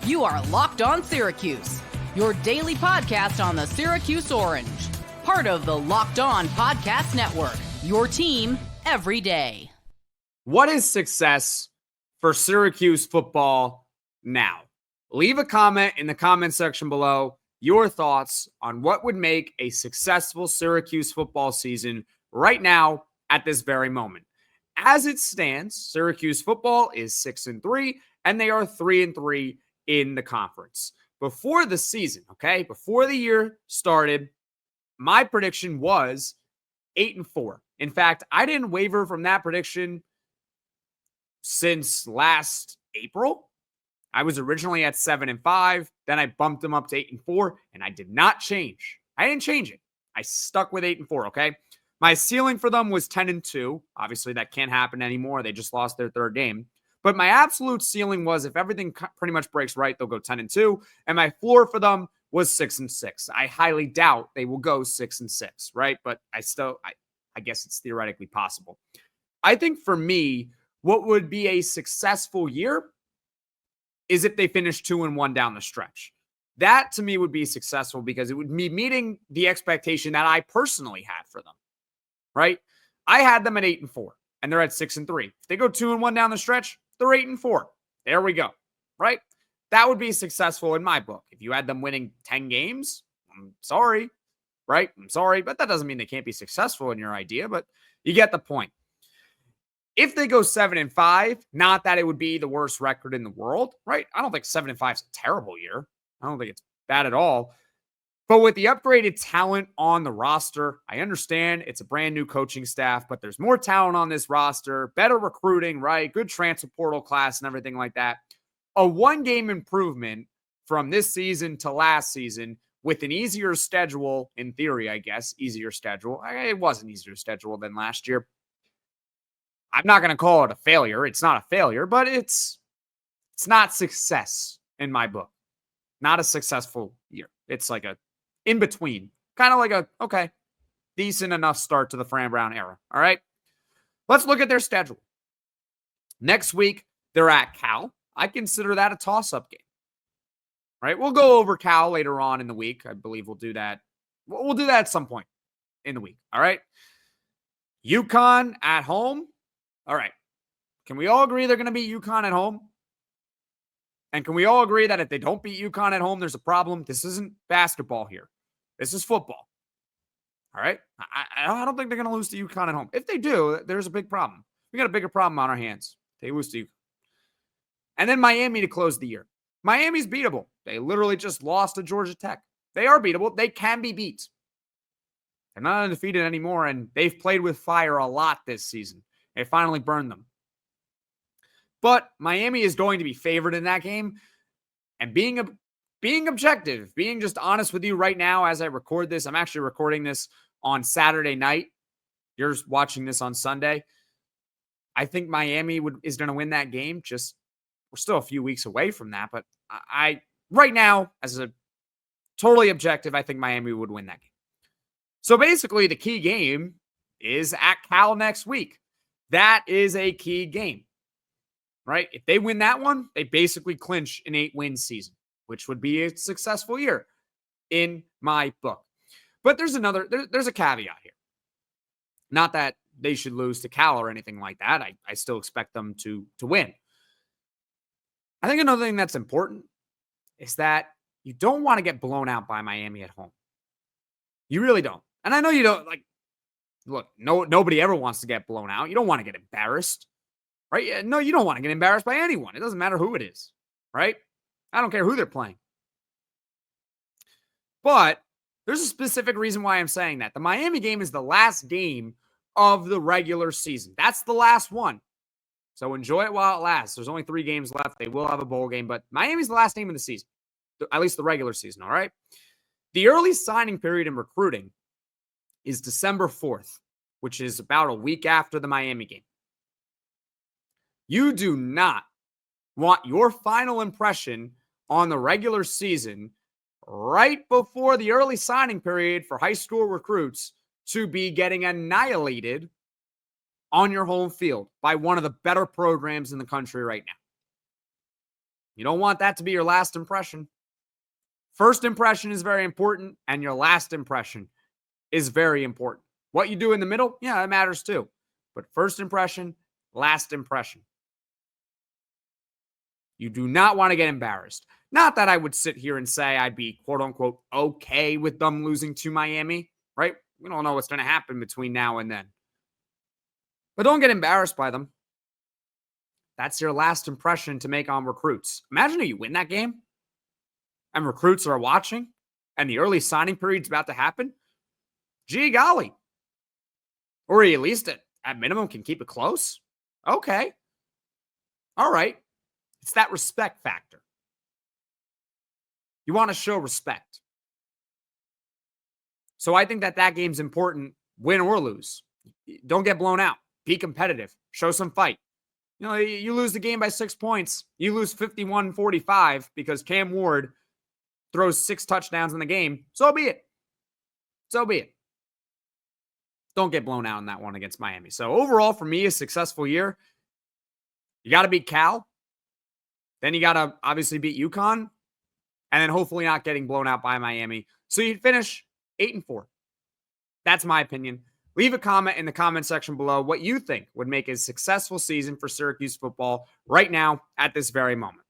You are Locked On Syracuse, your daily podcast on the Syracuse Orange. Part of the Locked On Podcast Network, your team every day. What is success for Syracuse football now? Leave a comment in the comment section below your thoughts on what would make a successful Syracuse football season right now at this very moment. As it stands, Syracuse football is 6-3, and they are 3-3 in the conference. Before the season, before the year started, my prediction was 8-4. In fact, I didn't waver from that prediction since last April. I was originally at 7-5. Then I bumped them up to 8-4, and I did not change. I didn't change it. I stuck with 8-4, okay? My ceiling for them was 10-2. Obviously, that can't happen anymore. They just lost their third game. But my absolute ceiling was if everything pretty much breaks right, they'll go 10-2. And my floor for them was 6-6. I highly doubt they will go 6-6, right? But I guess it's theoretically possible. I think for me, what would be a successful year is if they finish 2-1 down the stretch. That to me would be successful because it would be meeting the expectation that I personally had for them, right? I had them at 8-4 and they're at 6-3. If they go 2-1 down the stretch, they're 8-4. There we go, right? That would be successful in my book. If you had them winning 10 games, I'm sorry, right? I'm sorry, but that doesn't mean they can't be successful in your idea, but you get the point. If they go 7-5, not that it would be the worst record in the world, right? I don't think 7-5 is a terrible year. I don't think it's bad at all. But with the upgraded talent on the roster, I understand it's a brand new coaching staff, but there's more talent on this roster, better recruiting, right? Good transfer portal class and everything like that. A one-game improvement from this season to last season with an easier schedule, in theory, I guess, easier schedule. It was an easier schedule than last year. I'm not going to call it a failure. It's not a failure, but it's not success in my book. Not a successful year. It's like a in between, kind of like a, decent enough start to the Fran Brown era. All right. Let's look at their schedule. Next week, they're at Cal. I consider that a toss-up game. Right. We'll go over Cal later on in the week. I believe we'll do that. We'll do that at some point in the week. All right. UConn at home. All right. Can we all agree they're going to beat UConn at home? And can we all agree that if they don't beat UConn at home, there's a problem? This isn't basketball here. This is football. All right? I don't think they're going to lose to UConn at home. If they do, there's a big problem. We got a bigger problem on our hands. They lose to UConn. And then Miami to close the year. Miami's beatable. They literally just lost to Georgia Tech. They are beatable. They can be beat. They're not undefeated anymore, and they've played with fire a lot this season. They finally burned them. But Miami is going to be favored in that game. And being objective, being just honest with you right now as I record this, I'm actually recording this on Saturday night. You're watching this on Sunday. I think Miami is going to win that game. Just we're still a few weeks away from that. But I right now, as a totally objective, I think Miami would win that game. So basically, the key game is at Cal next week. That is a key game. Right? If they win that one, they basically clinch an 8-win season, which would be a successful year in my book. But there's a caveat here. Not that they should lose to Cal or anything like that. I still expect them to win. I think another thing that's important is that you don't want to get blown out by Miami at home. You really don't. And I know you don't nobody ever wants to get blown out. You don't want to get embarrassed. Right? No, you don't want to get embarrassed by anyone. It doesn't matter who it is, right? I don't care who they're playing. But there's a specific reason why I'm saying that. The Miami game is the last game of the regular season. That's the last one. So enjoy it while it lasts. There's only 3 games left. They will have a bowl game, but Miami's the last game of the season, at least the regular season, all right? The early signing period in recruiting is December 4th, which is about a week after the Miami game. You do not want your final impression on the regular season right before the early signing period for high school recruits to be getting annihilated on your home field by one of the better programs in the country right now. You don't want that to be your last impression. First impression is very important, and your last impression is very important. What you do in the middle, yeah, it matters too. But first impression, last impression. You do not want to get embarrassed. Not that I would sit here and say I'd be quote unquote okay with them losing to Miami, right? We don't know what's going to happen between now and then. But don't get embarrassed by them. That's your last impression to make on recruits. Imagine if you win that game and recruits are watching and the early signing period's about to happen. Gee golly. Or at least at minimum can keep it close. Okay. All right. It's that respect factor. You want to show respect. So I think that game's important, win or lose. Don't get blown out. Be competitive. Show some fight. You know, you lose the game by 6 points. You lose 51-45 because Cam Ward throws 6 touchdowns in the game. So be it. So be it. Don't get blown out in that one against Miami. So overall, for me, a successful year. You got to beat Cal. Then you got to obviously beat UConn. And then hopefully not getting blown out by Miami. So you'd finish 8-4. That's my opinion. Leave a comment in the comment section below what you think would make a successful season for Syracuse football right now at this very moment.